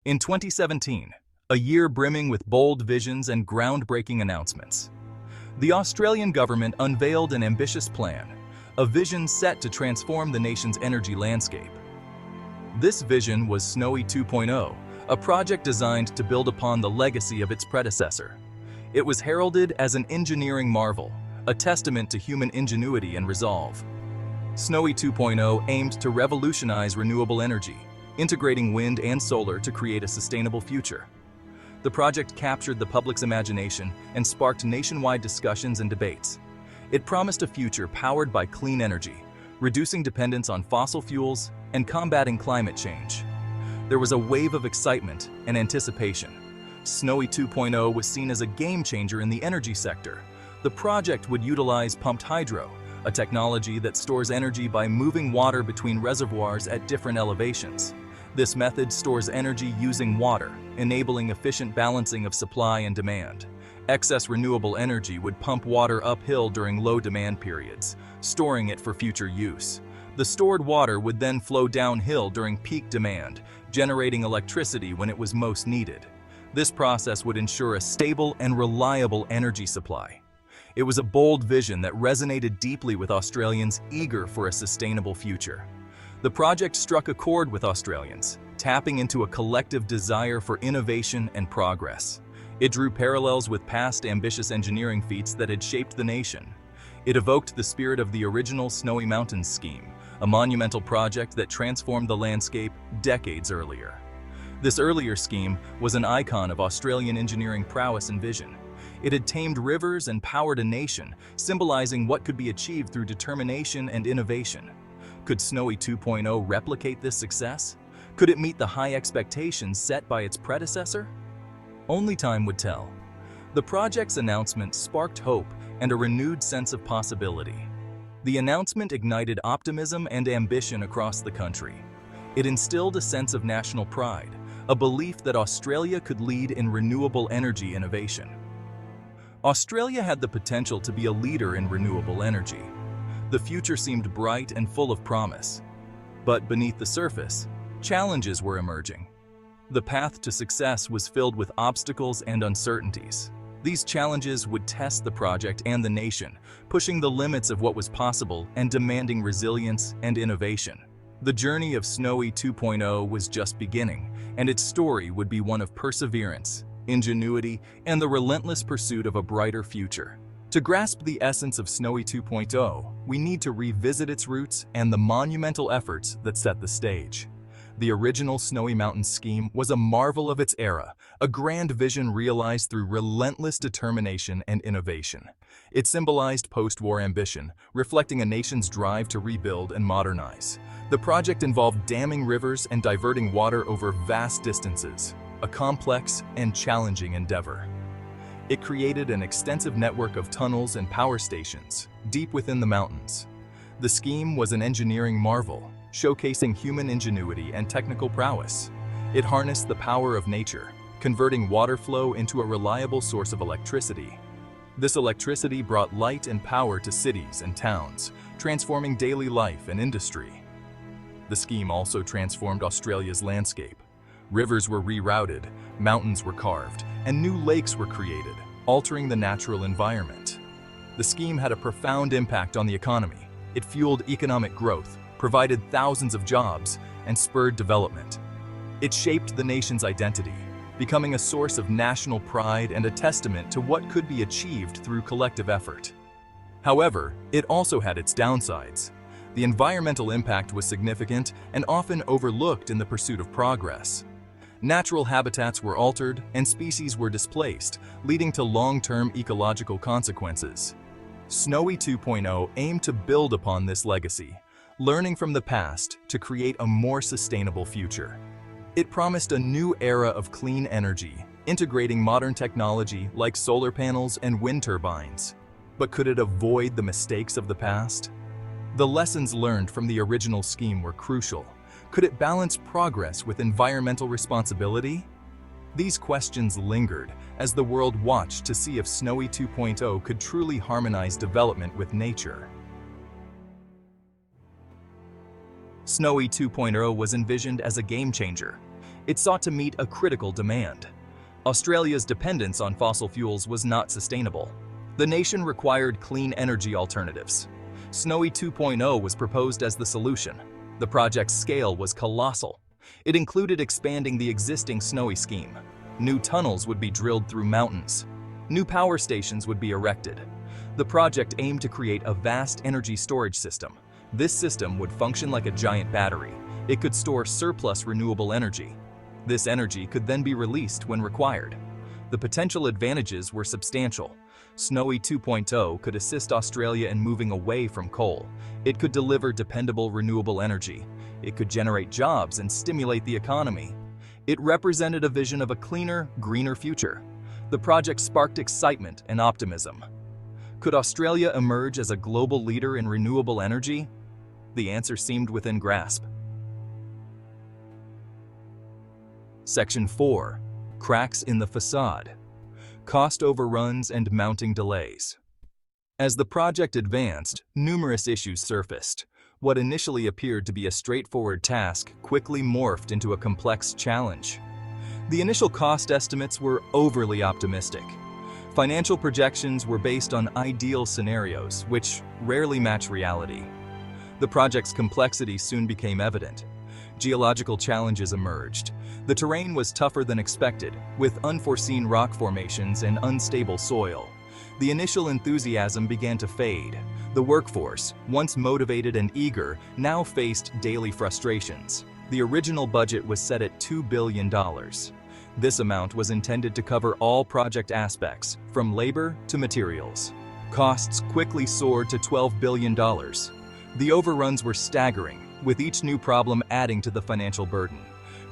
In 2017, a year brimming with bold visions and groundbreaking announcements, the Australian government unveiled an ambitious plan, a vision set to transform the nation's energy landscape. This vision was Snowy 2.0, a project designed to build upon the legacy of its predecessor. It was heralded as an engineering marvel, a testament to human ingenuity and resolve. Snowy 2.0 aimed to revolutionize renewable energy, integrating wind and solar to create a sustainable future. The project captured the public's imagination and sparked nationwide discussions and debates. It promised a future powered by clean energy, reducing dependence on fossil fuels and combating climate change. There was a wave of excitement and anticipation. Snowy 2.0 was seen as a game changer in the energy sector. The project would utilize pumped hydro, a technology that stores energy by moving water between reservoirs at different elevations. This method stores energy using water, enabling efficient balancing of supply and demand. Excess renewable energy would pump water uphill during low demand periods, storing it for future use. The stored water would then flow downhill during peak demand, generating electricity when it was most needed. This process would ensure a stable and reliable energy supply. It was a bold vision that resonated deeply with Australians eager for a sustainable future. The project struck a chord with Australians, tapping into a collective desire for innovation and progress. It drew parallels with past ambitious engineering feats that had shaped the nation. It evoked the spirit of the original Snowy Mountains scheme, a monumental project that transformed the landscape decades earlier. This earlier scheme was an icon of Australian engineering prowess and vision. It had tamed rivers and powered a nation, symbolizing what could be achieved through determination and innovation. Could Snowy 2.0 replicate this success? Could it meet the high expectations set by its predecessor? Only time would tell. The project's announcement sparked hope and a renewed sense of possibility. The announcement ignited optimism and ambition across the country. It instilled a sense of national pride, a belief that Australia could lead in renewable energy innovation. Australia had the potential to be a leader in renewable energy. The future seemed bright and full of promise. But beneath the surface, challenges were emerging. The path to success was filled with obstacles and uncertainties. These challenges would test the project and the nation, pushing the limits of what was possible and demanding resilience and innovation. The journey of Snowy 2.0 was just beginning, and its story would be one of perseverance, ingenuity, and the relentless pursuit of a brighter future. To grasp the essence of Snowy 2.0, we need to revisit its roots and the monumental efforts that set the stage. The original Snowy Mountains scheme was a marvel of its era, a grand vision realized through relentless determination and innovation. It symbolized post-war ambition, reflecting a nation's drive to rebuild and modernize. The project involved damming rivers and diverting water over vast distances, a complex and challenging endeavor. It created an extensive network of tunnels and power stations deep within the mountains. The scheme was an engineering marvel, showcasing human ingenuity and technical prowess. It harnessed the power of nature, converting water flow into a reliable source of electricity. This electricity brought light and power to cities and towns, transforming daily life and industry. The scheme also transformed Australia's landscape. Rivers were rerouted, mountains were carved, and new lakes were created, altering the natural environment. The scheme had a profound impact on the economy. It fueled economic growth, provided thousands of jobs, and spurred development. It shaped the nation's identity, becoming a source of national pride and a testament to what could be achieved through collective effort. However, it also had its downsides. The environmental impact was significant and often overlooked in the pursuit of progress. Natural habitats were altered and species were displaced, leading to long-term ecological consequences. Snowy 2.0 aimed to build upon this legacy, learning from the past to create a more sustainable future. It promised a new era of clean energy, integrating modern technology like solar panels and wind turbines. But could it avoid the mistakes of the past? The lessons learned from the original scheme were crucial. Could it balance progress with environmental responsibility? These questions lingered as the world watched to see if Snowy 2.0 could truly harmonize development with nature. Snowy 2.0 was envisioned as a game changer. It sought to meet a critical demand. Australia's dependence on fossil fuels was not sustainable. The nation required clean energy alternatives. Snowy 2.0 was proposed as the solution. The project's scale was colossal. It included expanding the existing Snowy scheme. New tunnels would be drilled through mountains. New power stations would be erected. The project aimed to create a vast energy storage system. This system would function like a giant battery. It could store surplus renewable energy. This energy could then be released when required. The potential advantages were substantial. Snowy 2.0 could assist Australia in moving away from coal. It could deliver dependable renewable energy. It could generate jobs and stimulate the economy. It represented a vision of a cleaner, greener future. The project sparked excitement and optimism. Could Australia emerge as a global leader in renewable energy? The answer seemed within grasp. Section 4. Cracks in the facade. Cost overruns and mounting delays. As the project advanced, numerous issues surfaced. What initially appeared to be a straightforward task quickly morphed into a complex challenge. The initial cost estimates were overly optimistic. Financial projections were based on ideal scenarios, which rarely match reality. The project's complexity soon became evident. Geological challenges emerged. The terrain was tougher than expected, with unforeseen rock formations and unstable soil. The initial enthusiasm began to fade. The workforce, once motivated and eager, now faced daily frustrations. The original budget was set at $2 billion. This amount was intended to cover all project aspects, from labor to materials. Costs quickly soared to $12 billion. The overruns were staggering, with each new problem adding to the financial burden.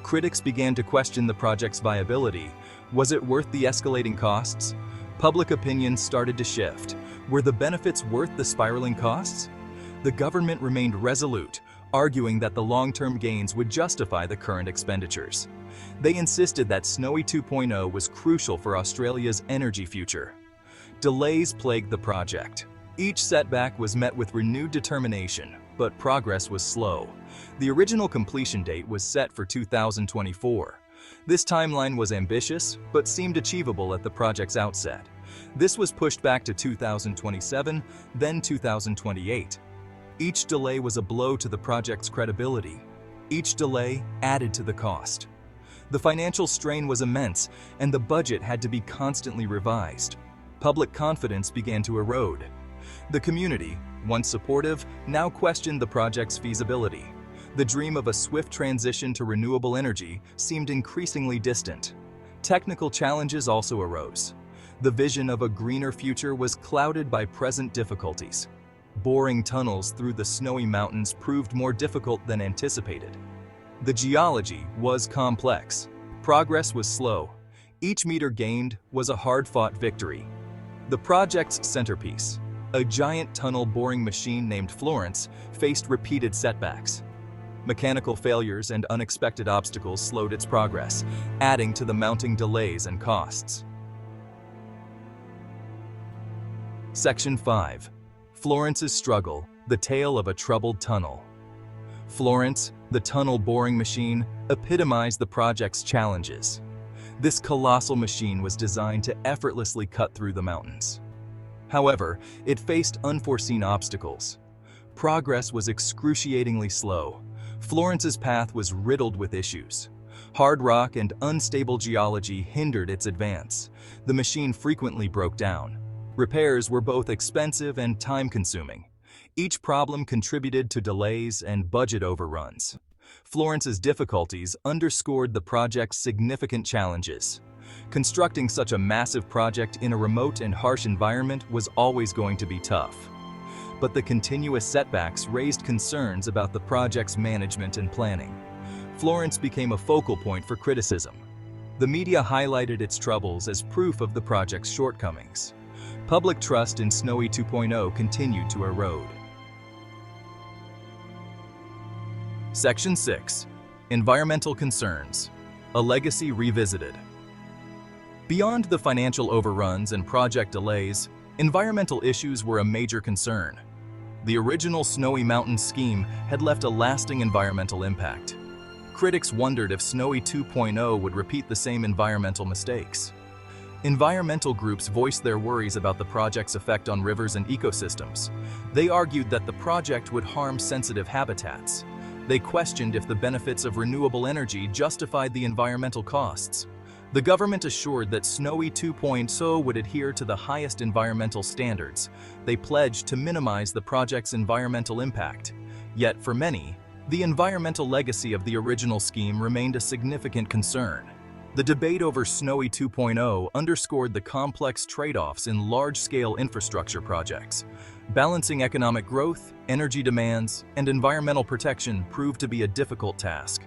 Critics began to question the project's viability. Was it worth the escalating costs? Public opinion started to shift. Were the benefits worth the spiraling costs? The government remained resolute, arguing that the long-term gains would justify the current expenditures. They insisted that Snowy 2.0 was crucial for Australia's energy future. Delays plagued the project. Each setback was met with renewed determination, but progress was slow. The original completion date was set for 2024. This timeline was ambitious, but seemed achievable at the project's outset. This was pushed back to 2027, then 2028. Each delay was a blow to the project's credibility. Each delay added to the cost. The financial strain was immense, and the budget had to be constantly revised. Public confidence began to erode. The community, once supportive, now questioned the project's feasibility. The dream of a swift transition to renewable energy seemed increasingly distant. Technical challenges also arose. The vision of a greener future was clouded by present difficulties. Boring tunnels through the snowy mountains proved more difficult than anticipated. The geology was complex. Progress was slow. Each meter gained was a hard-fought victory. The project's centerpiece, a giant tunnel boring machine named Florence, faced repeated setbacks. Mechanical failures and unexpected obstacles slowed its progress, adding to the mounting delays and costs. Section 5. Florence's struggle, the tale of a troubled tunnel. Florence, the tunnel boring machine, epitomized the project's challenges. This colossal machine was designed to effortlessly cut through the mountains. However, it faced unforeseen obstacles. Progress was excruciatingly slow. Florence's path was riddled with issues. Hard rock and unstable geology hindered its advance. The machine frequently broke down. Repairs were both expensive and time-consuming. Each problem contributed to delays and budget overruns. Florence's difficulties underscored the project's significant challenges. Constructing such a massive project in a remote and harsh environment was always going to be tough. But the continuous setbacks raised concerns about the project's management and planning. Florence became a focal point for criticism. The media highlighted its troubles as proof of the project's shortcomings. Public trust in Snowy 2.0 continued to erode. Section 6. Environmental concerns. A legacy revisited. Beyond the financial overruns and project delays, environmental issues were a major concern. The original Snowy Mountain scheme had left a lasting environmental impact. Critics wondered if Snowy 2.0 would repeat the same environmental mistakes. Environmental groups voiced their worries about the project's effect on rivers and ecosystems. They argued that the project would harm sensitive habitats. They questioned if the benefits of renewable energy justified the environmental costs. The government assured that Snowy 2.0 would adhere to the highest environmental standards. They pledged to minimize the project's environmental impact. Yet, for many, the environmental legacy of the original scheme remained a significant concern. The debate over Snowy 2.0 underscored the complex trade-offs in large-scale infrastructure projects. Balancing economic growth, energy demands, and environmental protection proved to be a difficult task.